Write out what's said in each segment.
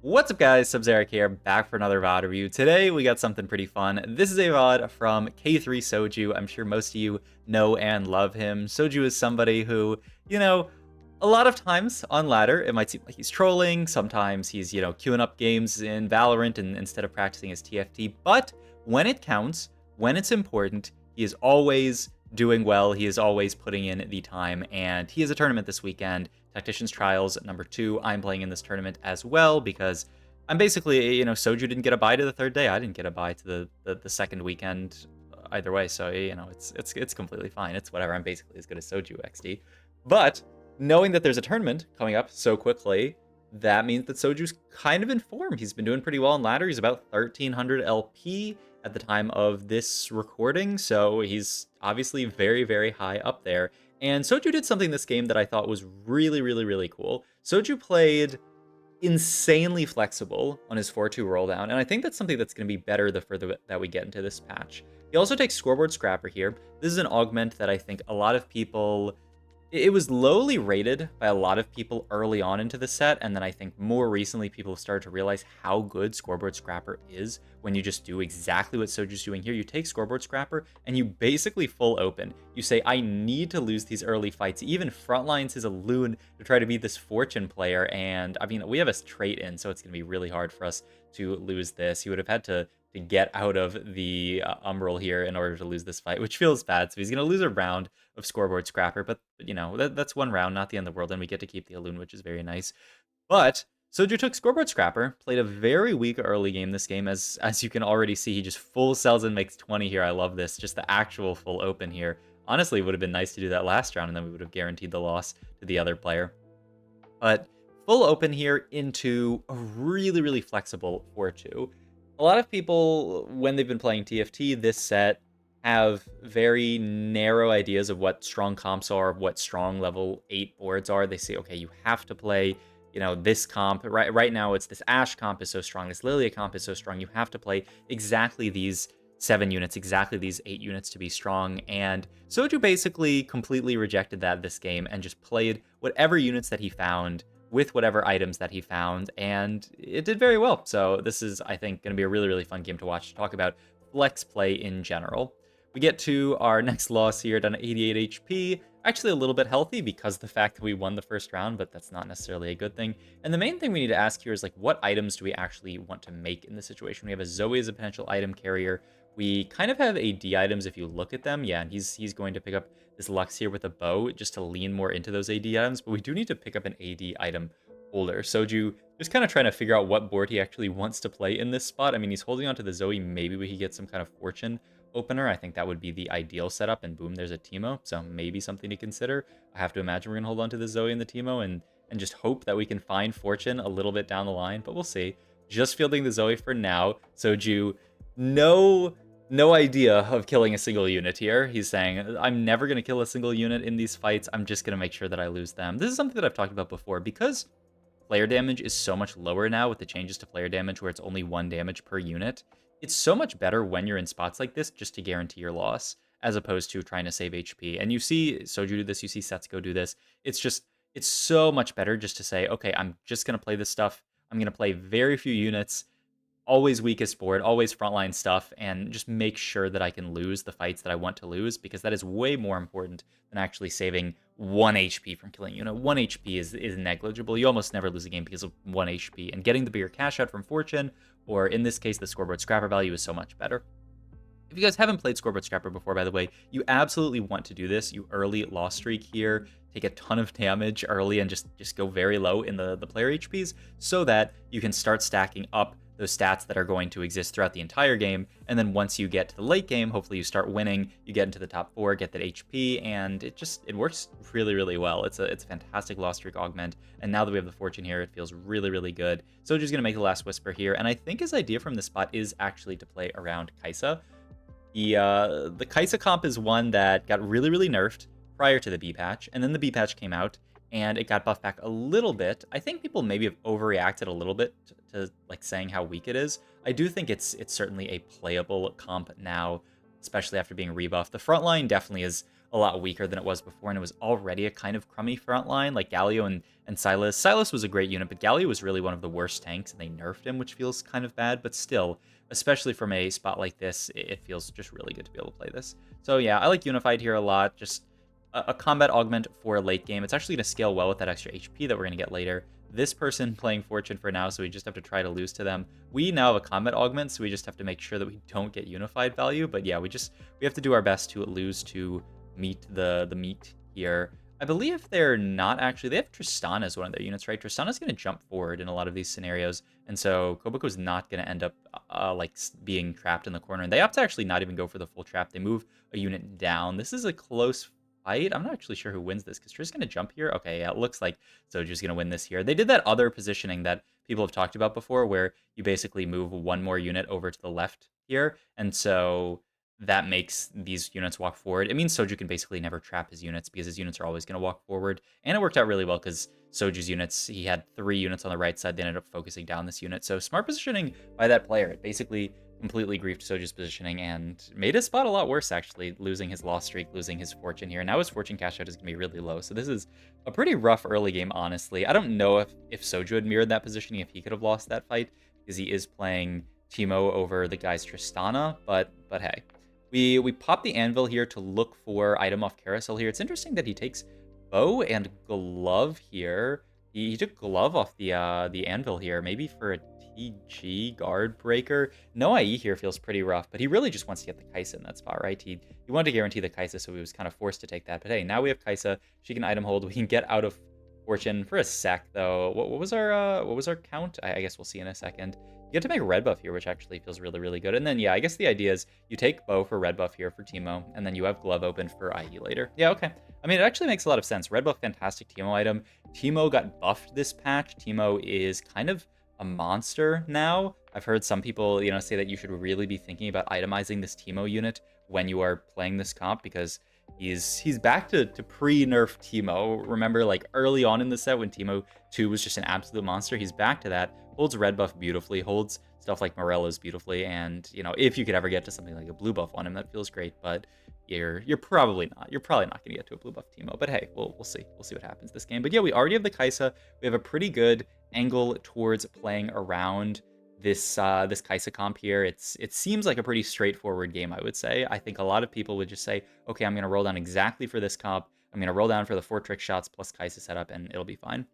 What's up guys, Sub-Zeric here, back for another VOD review. Today we got something pretty fun. This is a VOD from K3 Soju. I'm sure most of you know and love him. Soju is somebody who, a lot of times on ladder, it might seem like he's trolling. Sometimes he's, queuing up games in Valorant and instead of practicing his TFT. But when it counts, when it's important, he is always doing well. He is always putting in the time, and he has a tournament this weekend. Tactician's Trials #2. I'm playing in this tournament as well because I'm basically, Soju didn't get a bye to the third day. I didn't get a bye to the second weekend either way. So, it's completely fine. It's whatever. I'm basically as good as Soju XD. But knowing that there's a tournament coming up so quickly, that means that Soju's kind of in form. He's been doing pretty well on ladder. He's about 1300 LP at the time of this recording. So he's obviously very, very high up there. And Soju did something this game that I thought was really, really, really cool. Soju played insanely flexible on his 4-2 roll down, and I think that's something that's going to be better the further that we get into this patch. He also takes Scoreboard Scrapper here. This is an augment that I think a lot of people... It was lowly rated by a lot of people early on into the set, and then I think more recently people have started to realize how good Scoreboard Scrapper is when you just do exactly what Soju's doing here. You take Scoreboard Scrapper and you basically full open. You say, I need to lose these early fights. He even frontlines his Loon to try to be this Fortune player, and I mean, we have a trait in, so it's going to be really hard for us to lose this. He would have had to get out of the Umbral here in order to lose this fight, which feels bad. So he's going to lose a round of Scoreboard Scrapper, but that's one round, not the end of the world, and we get to keep the Loon, which is very nice. But Soju took Scoreboard Scrapper, played a very weak early game this game, as you can already see. He just full sells and makes 20 here. I love this, just the actual full open here. Honestly, it would have been nice to do that last round, and then we would have guaranteed the loss to the other player. But full open here into a really, really flexible 4-2. A lot of people, when they've been playing TFT this set, have very narrow ideas of what strong comps are, what strong level 8 boards are. They say, okay, you have to play, this comp. Right now, it's this Ashe comp is so strong, this Lillia comp is so strong. You have to play exactly these 7 units, exactly these 8 units to be strong. And Soju basically completely rejected that this game and just played whatever units that he found with whatever items that he found, and it did very well. So this is, I think, going to be a really, really fun game to watch, to talk about flex play in general. We get to our next loss here, done at 88 HP. Actually a little bit healthy because of the fact that we won the first round, but that's not necessarily a good thing. And the main thing we need to ask here is, like, what items do we actually want to make in this situation? We have a Zoe as a potential item carrier. We kind of have AD items if you look at them. Yeah, and he's going to pick up this Lux here with a bow just to lean more into those AD items, but we do need to pick up an AD item holder. Soju just kind of trying to figure out what board he actually wants to play in this spot. I mean, he's holding on to the Zoe. Maybe we could get some kind of Fortune opener. I think that would be the ideal setup, and boom, there's a Teemo, so maybe something to consider. I have to imagine we're going to hold on to the Zoe and the Teemo and just hope that we can find Fortune a little bit down the line, but we'll see. Just fielding the Zoe for now. Soju, no idea of killing a single unit here. He's saying, I'm never going to kill a single unit in these fights. I'm just going to make sure that I lose them. This is something that I've talked about before. Because player damage is so much lower now with the changes to player damage where it's only 1 damage per unit, it's so much better when you're in spots like this just to guarantee your loss, as opposed to trying to save HP. And you see Soju do this, you see Setsuko do this. It's so much better just to say, okay, I'm just going to play this stuff. I'm going to play very few units, always weakest board, always frontline stuff, and just make sure that I can lose the fights that I want to lose, because that is way more important than actually saving 1 HP from killing you. 1 HP is negligible. You almost never lose a game because of 1 HP, and getting the bigger cash out from Fortune, or in this case, the Scoreboard Scrapper value, is so much better. If you guys haven't played Scoreboard Scrapper before, by the way, you absolutely want to do this. You early loss streak here, take a ton of damage early, and just go very low in the player HPs so that you can start stacking up those stats that are going to exist throughout the entire game. And then once you get to the late game, hopefully you start winning, you get into the top 4, get that HP, and it works really, really well. It's a fantastic loss streak augment, and now that we have the Fortune here, it feels really, really good. Soju's gonna make the last Whisper here, and I think his idea from this spot is actually to play around Kaisa. The Kaisa comp is one that got really, really nerfed prior to the B patch, and then the B patch came out, and it got buffed back a little bit. I think people maybe have overreacted a little bit to like saying how weak it is. I do think it's certainly a playable comp now, especially after being rebuffed. The frontline definitely is a lot weaker than it was before, and it was already a kind of crummy front line, like Galio and Silas. Silas was a great unit, but Galio was really one of the worst tanks, and they nerfed him, which feels kind of bad, but still, especially from a spot like this, it feels just really good to be able to play this. So yeah, I like Unified here a lot, just a combat augment for a late game. It's actually going to scale well with that extra HP that we're going to get later. This person playing Fortune for now, so we just have to try to lose to them. We now have a combat augment, so we just have to make sure that we don't get unified value. But yeah, we have to do our best to lose to meet the meat here. I believe they're not actually, they have Tristana as one of their units, right? Tristana's going to jump forward in a lot of these scenarios, and so Kobako's not going to end up like being trapped in the corner. And they opt to actually not even go for the full trap. They move a unit down. This is a close fight. I'm not actually sure who wins this, because Tri's going to jump here. Okay, yeah, it looks like Soju's going to win this here. They did that other positioning that people have talked about before, where you basically move one more unit over to the left here, and so that makes these units walk forward. It means Soju can basically never trap his units, because his units are always going to walk forward, and it worked out really well, because Soju's units, he had 3 units on the right side, they ended up focusing down this unit. So smart positioning by that player. It basically completely griefed Soju's positioning and made his spot a lot worse, actually, losing his loss streak, losing his fortune here. Now his fortune cash out is going to be really low, so this is a pretty rough early game, honestly. I don't know if Soju had mirrored that positioning, if he could have lost that fight, because he is playing Teemo over the guy's Tristana, but hey. We pop the anvil here to look for item off carousel here. It's interesting that he takes bow and glove here. He took glove off the anvil here, maybe for a TG guard breaker. No IE here feels pretty rough, but he really just wants to get the Kaisa in that spot, right? He wanted to guarantee the Kaisa, so he was kind of forced to take that. But hey, now we have Kaisa. She can item hold. We can get out of fortune for a sec, though. What was our count? I guess we'll see in a second. You get to make red buff here, which actually feels really, really good. And then, yeah, I guess the idea is you take bow for red buff here for Teemo, and then you have glove open for IE later. Yeah, okay. I mean, it actually makes a lot of sense. Red buff, fantastic Teemo item. Teemo got buffed this patch. Teemo is kind of a monster now. I've heard some people, say that you should really be thinking about itemizing this Teemo unit when you are playing this comp, because he's back to pre-nerf Teemo. Remember, like, early on in the set when Teemo 2 was just an absolute monster? He's back to that. Holds red buff beautifully, holds stuff like Morella's beautifully, and, if you could ever get to something like a blue buff on him, that feels great, but you're probably not. You're probably not going to get to a blue buff Teemo, but hey, we'll see. We'll see what happens this game. But yeah, we already have the Kaisa. We have a pretty good angle towards playing around this Kaisa comp here. It seems like a pretty straightforward game, I would say. I think a lot of people would just say, okay, I'm going to roll down exactly for this comp. I'm going to roll down for the 4 trick shots plus Kaisa setup, and it'll be fine.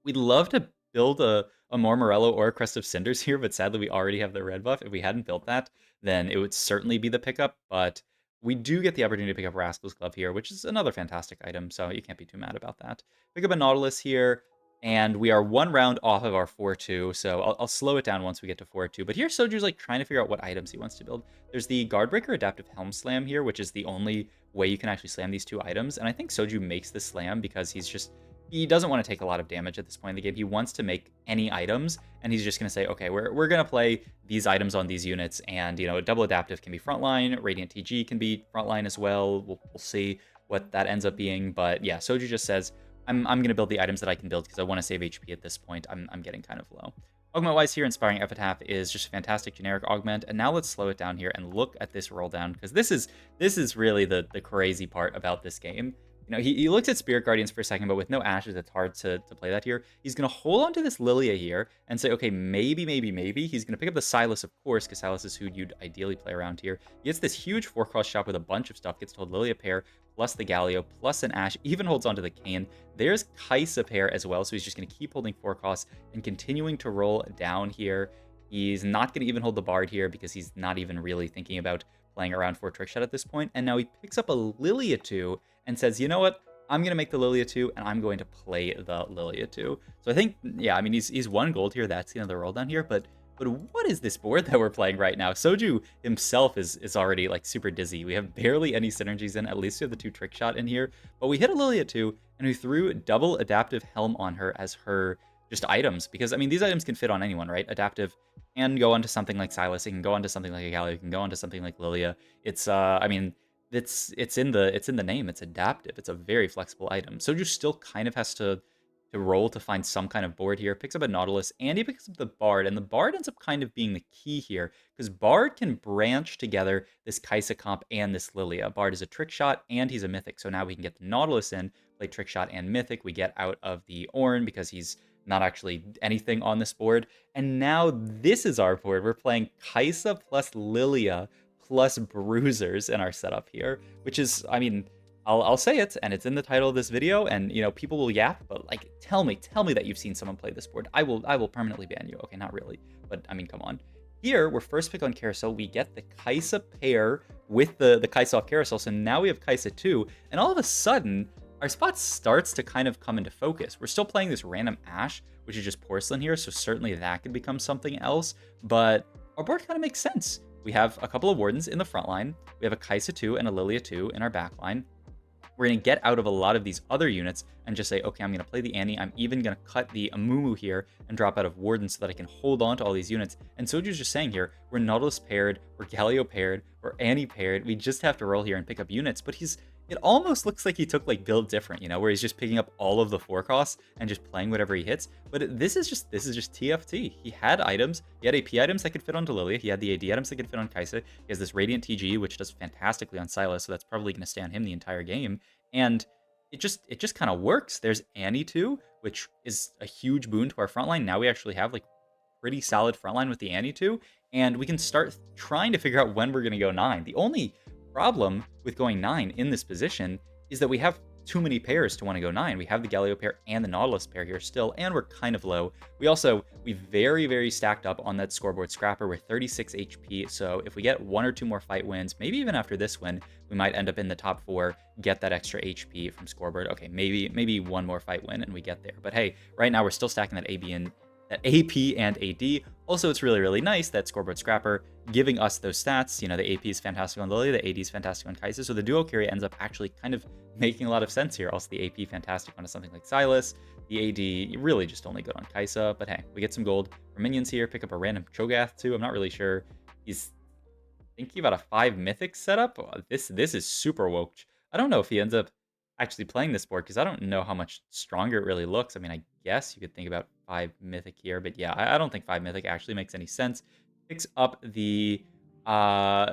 We'd love to build a more Morello or a Crest of Cinders here, but sadly we already have the red buff. If we hadn't built that, then it would certainly be the pickup, but we do get the opportunity to pick up Rascal's Glove here, which is another fantastic item, so you can't be too mad about that. Pick up a Nautilus here, and we are 1 round off of our 4-2, so I'll slow it down once we get to 4-2. But here Soju's like trying to figure out what items he wants to build. There's the Guardbreaker Adaptive Helm Slam here, which is the only way you can actually slam these 2 items, and I think Soju makes the slam because he doesn't want to take a lot of damage at this point in the game. He wants to make any items, and he's just going to say, okay, we're going to play these items on these units, and, a double adaptive can be frontline, Radiant TG can be frontline as well. We'll see what that ends up being, but yeah, Soju just says, I'm going to build the items that I can build because I want to save HP at this point. I'm getting kind of low. Augment-wise here, Inspiring Epitaph is just a fantastic generic augment, and now let's slow it down here and look at this roll down, because this is really the crazy part about this game. He looks at Spirit Guardians for a second, but with no Ashes, it's hard to play that here. He's going to hold on to this Lillia here and say, okay, maybe. He's going to pick up the Silas, of course, because Silas is who you'd ideally play around here. He gets this huge 4-cost shop with a bunch of stuff, gets to hold Lillia pair, plus the Galio, plus an Ash, even holds onto the Cane. There's Kaisa pair as well, so he's just going to keep holding 4 costs and continuing to roll down here. He's not going to even hold the Bard here because he's not even really thinking about playing around for a trick shot at this point. And now he picks up a Lillia 2 and says, you know what? I'm going to make the Lillia 2, and I'm going to play the Lillia 2. So I think, yeah, I mean, he's 1 gold here. That's the end of the roll down here, but what is this board that we're playing right now? Soju himself is already, like, super dizzy. We have barely any synergies in. At least we have the 2 trick shot in here. But we hit a Lillia 2, and we threw double Adaptive Helm on her as her just items. Because, I mean, these items can fit on anyone, right? Adaptive can go onto something like Silas. It can go onto something like a Galio. It can go onto something like Lillia. It's, I mean, it's in the name. It's adaptive. It's a very flexible item. Soju still kind of has to to roll to find some kind of board here. Picks up a Nautilus, and he picks up the Bard, and the Bard ends up kind of being the key here, because Bard can branch together this Kaisa comp and this Lillia. Bard is a trick shot, and he's a Mythic, so now we can get the Nautilus in, play trick shot and Mythic. We get out of the Ornn because he's not actually anything on this board, and now this is our board. We're playing Kaisa plus Lillia plus Bruisers in our setup here, which is, I mean, I'll say it, and it's in the title of this video, and you know people will yap, but like tell me that you've seen someone play this board. I will permanently ban you. Okay, not really, but I mean, come on. Here we're first pick on Carousel. We get the Kaisa pair with the Kaisa off Carousel, so now we have Kaisa 2, and all of a sudden our spot starts to kind of come into focus. We're still playing this random Ash, which is just Porcelain here, so certainly that could become something else, but our board kind of makes sense. We have a couple of Wardens in the front line. We have a Kaisa 2 and a Lillia 2 in our back line. We're going to get out of a lot of these other units and just say, okay, I'm going to play the Annie. I'm even going to cut the Amumu here and drop out of Warden so that I can hold on to all these units. And Soju's just saying here, we're Nautilus paired, we're Galio paired, we're Annie paired. We just have to roll here and pick up units. But it almost looks like he took like build different, you know, where he's just picking up all of the 4 costs and just playing whatever he hits. But this is just TFT. He had items. He had AP items that could fit onto Lillia. He had the AD items that could fit on Kaisa. He has this Radiant TG, which does fantastically on Sylas, so that's probably going to stay on him the entire game. And it just kind of works. There's Annie too, which is a huge boon to our frontline. Now we actually have like pretty solid frontline with the Annie too, and we can start trying to figure out when we're going to go 9. The only problem with going 9 in this position is that we have too many pairs to want to go 9. We have the Galio pair and the Nautilus pair here still, and we're kind of low. We very, very stacked up on that scoreboard scrapper. We're 36 HP, so if we get 1 or 2 more fight wins, maybe even after this win, we might end up in the top 4, get that extra HP from scoreboard. Okay, maybe 1 more fight win and we get there. But hey, right now we're still stacking that AP and AD. Also, it's really, really nice that Scoreboard Scrapper giving us those stats. You know, the AP is fantastic on Lillia, the AD is fantastic on Kaisa, so the duo carry ends up actually kind of making a lot of sense here. Also, the AP fantastic on something like Sylas, the AD really just only good on Kaisa, but hey, we get some gold for minions here, pick up a random Cho'Gath too. I'm not really sure. He's thinking about a 5 Mythic setup. This is super woke. I don't know if he ends up actually playing this board because I don't know how much stronger it really looks. I mean, I guess you could think about 5 Mythic here, but yeah, I don't think 5 Mythic actually makes any sense. Picks up the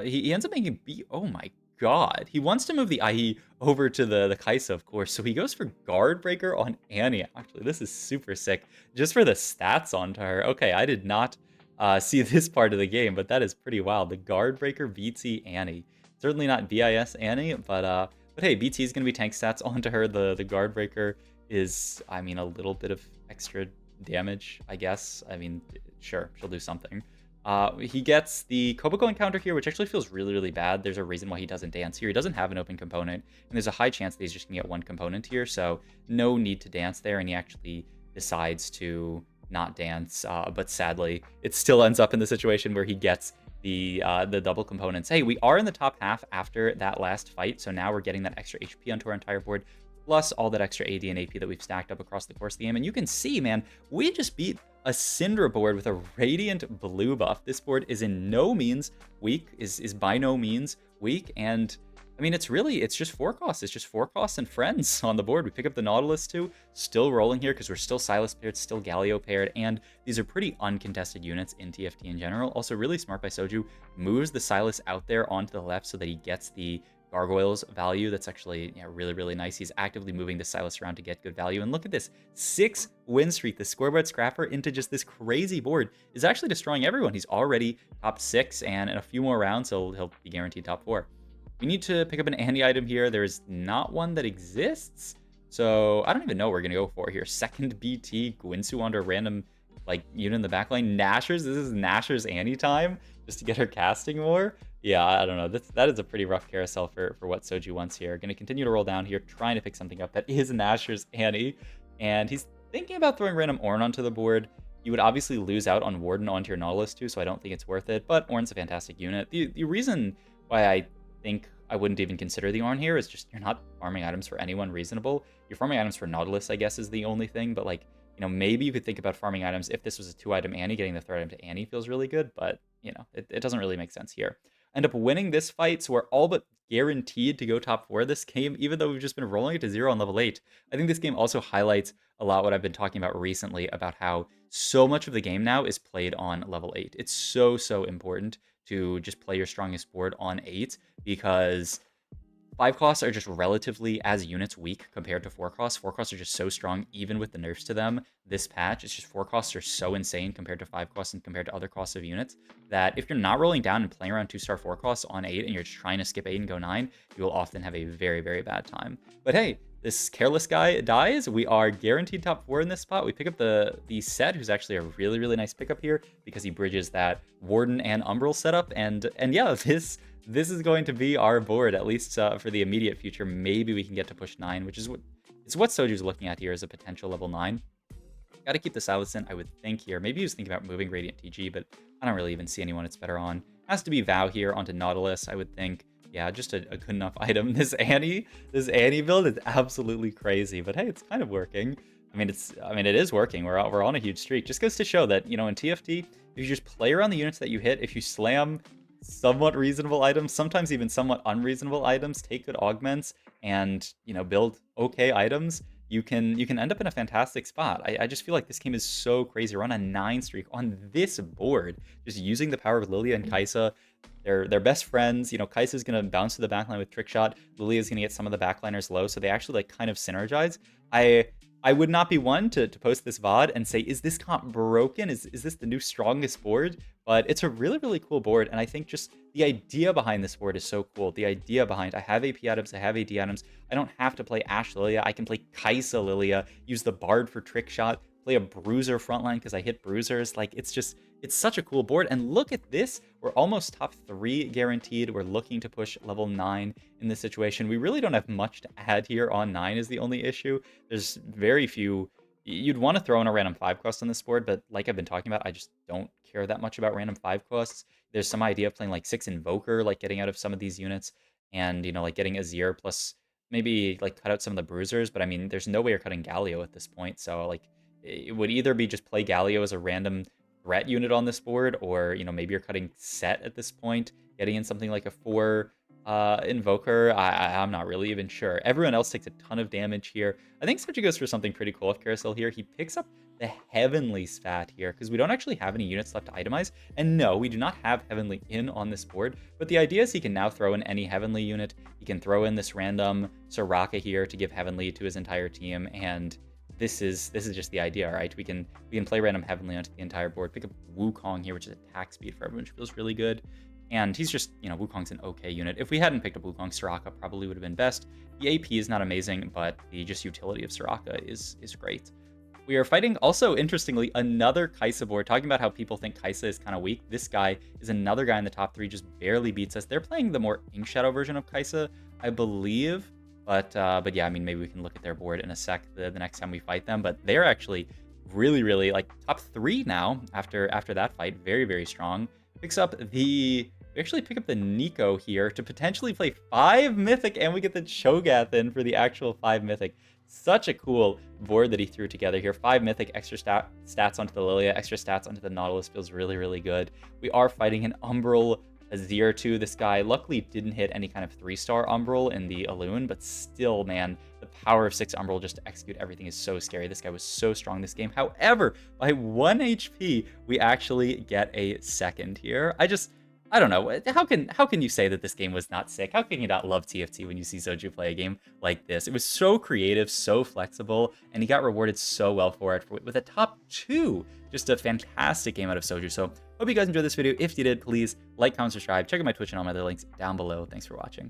he ends up making oh my god, he wants to move the IE over to the Kaisa, of course, so he goes for Guard Breaker on Annie. Actually, this is super sick just for the stats onto her. Okay, I did not see this part of the game, but that is pretty wild. The Guard Breaker BT Annie, certainly not BIS Annie, but hey, BT is going to be tank stats onto her. The Guard Breaker is, I mean, a little bit of extra damage, I guess. I mean, sure, she'll do something. He gets the Koboko encounter here, which actually feels really, really bad. There's a reason why he doesn't dance here. He doesn't have an open component, and there's a high chance that he's just going to get 1 component here, so no need to dance there, and he actually decides to not dance, but sadly, it still ends up in the situation where he gets the double components. Hey, we are in the top half after that last fight, so now we're getting that extra HP onto our entire board, plus all that extra AD and AP that we've stacked up across the course of the game. And you can see, man, we just beat a Syndra board with a Radiant blue buff. This board is in no means weak, is by no means weak, and I mean, it's just 4 costs. It's just 4 costs and friends on the board. We pick up the Nautilus too, still rolling here because we're still Sylas paired, still Galio paired, and these are pretty uncontested units in TFT in general. Also, really smart by Soju, moves the Sylas out there onto the left so that he gets the Gargoyles value. That's actually really, really nice. He's actively moving the Sylas around to get good value. And look at this 6 win streak. The Scoreboard Scrapper into just this crazy board is actually destroying everyone. He's already top 6, and in a few more rounds, he'll be guaranteed top 4. We need to pick up an Annie item here. There's not one that exists, so I don't even know what we're gonna go for here. Second BT, Gwinsu onto a random like unit in the backline. Nashers, this is Nashers Annie time, just to get her casting more. Yeah, I don't know. That is a pretty rough carousel for what Soju wants here. Gonna continue to roll down here, trying to pick something up that is Nashers Annie, and he's thinking about throwing random Ornn onto the board. You would obviously lose out on Warden onto your Nautilus too, so I don't think it's worth it, but Ornn's a fantastic unit. The reason why I think I wouldn't even consider the Ornn here is just you're not farming items for anyone reasonable. You're farming items for Nautilus, I guess, is the only thing, but like, you know, maybe you could think about farming items if this was a 2-item Annie. Getting the 3rd item to Annie feels really good, but you know, it doesn't really make sense here. end up winning this fight, so we're all but guaranteed to go top 4 this game, even though we've just been rolling it to 0 on level 8. I think this game also highlights a lot what I've been talking about recently about how so much of the game now is played on level 8. It's so important to just play your strongest board on 8 because 5 costs are just relatively, as units, weak compared to 4 costs. 4 costs are just so strong, even with the nerfs to them this patch. It's just 4 costs are so insane compared to 5 costs and compared to other costs of units that if you're not rolling down and playing around 2-star 4 costs on 8 and you're just trying to skip 8 and go 9, you will often have a very bad time. But hey, this careless guy dies. We are guaranteed top 4 in this spot. We pick up the set, who's actually a really nice pickup here because he bridges that Warden and Umbral setup. And yeah, this is going to be our board, at least for the immediate future. Maybe we can get to push 9, which is what Soju's looking at here as a potential level 9. Got to keep the Silicent, I would think, here. Maybe he was thinking about moving Radiant TG, but I don't really even see anyone it's better on. Has to be Vow here onto Nautilus, I would think. Yeah, just a good enough item. This Annie build is absolutely crazy, but hey, it's kind of working. I mean, it is working. We're on a huge streak. Just goes to show that, you know, in TFT, if you just play around the units that you hit, if you slam somewhat reasonable items, sometimes even somewhat unreasonable items, take good augments, and, you know, build okay items, you can end up in a fantastic spot. I just feel like this game is so crazy. We're on a 9 streak on this board, just using the power of Lillia and Kaisa. They're best friends. You know, Kaisa's gonna bounce to the backline with trick shot. Lillia's gonna get some of the backliners low, so they actually like kind of synergize. I would not be one to post this VOD and say, is this comp broken? Is this the new strongest board? But it's a really cool board, and I think just the idea behind this board is so cool. The idea behind, I have AP items, I have AD items, I don't have to play Ashe Lillia, I can play Kaisa Lillia, use the Bard for trick shot, play a Bruiser frontline because I hit Bruisers. Like, it's such a cool board. And look at this, we're almost top 3 guaranteed. We're looking to push level 9 in this situation. We really don't have much to add here on 9 is the only issue. There's very few. You'd want to throw in a random 5 cost on this board, but like I've been talking about, I just don't care that much about random 5 costs. There's some idea of playing like 6 Invoker, like getting out of some of these units, and, you know, like getting Azir plus maybe like cut out some of the Bruisers, but I mean, there's no way you're cutting Galio at this point, so like it would either be just play Galio as a random threat unit on this board, or, you know, maybe you're cutting Set at this point, getting in something like a 4 Invoker. I'm not really even sure. Everyone else takes a ton of damage here. I think Soji goes for something pretty cool with Carousel here. He picks up the Heavenly Spat here, because we don't actually have any units left to itemize. And no, we do not have Heavenly in on this board, but the idea is he can now throw in any Heavenly unit. He can throw in this random Soraka here to give Heavenly to his entire team, and this is just the idea, right? We can play random Heavenly onto the entire board, pick up Wukong here, which is attack speed for everyone, which feels really good. And he's just, you know, Wukong's an okay unit. If we hadn't picked up Wukong, Soraka probably would have been best. The AP is not amazing, but the just utility of Soraka is great. We are fighting, also, interestingly, another Kaisa board, talking about how people think Kaisa is kind of weak. This guy is another guy in the top 3, just barely beats us. They're playing the more Ink Shadow version of Kaisa, I believe. But yeah, I mean, maybe we can look at their board in a sec the next time we fight them. But they're actually really like top 3 now after that fight. Very strong. We actually pick up the Nico here to potentially play 5 Mythic, and we get the Cho'Gath in for the actual 5 Mythic. Such a cool board that he threw together here. 5 Mythic, extra stats onto the Lillia, extra stats onto the Nautilus feels really good. We are fighting an Umbral Azir too. This guy luckily didn't hit any kind of 3-star Umbral in the Elune, but still, man, the power of 6 Umbral just to execute everything is so scary. This guy was so strong this game. However, by 1 HP, we actually get a second here. I don't know. How can you say that this game was not sick? How can you not love TFT when you see Soju play a game like this? It was so creative, so flexible, and he got rewarded so well for it with a top 2. Just a fantastic game out of Soju. So hope you guys enjoyed this video. If you did, please like, comment, subscribe. Check out my Twitch and all my other links down below. Thanks for watching.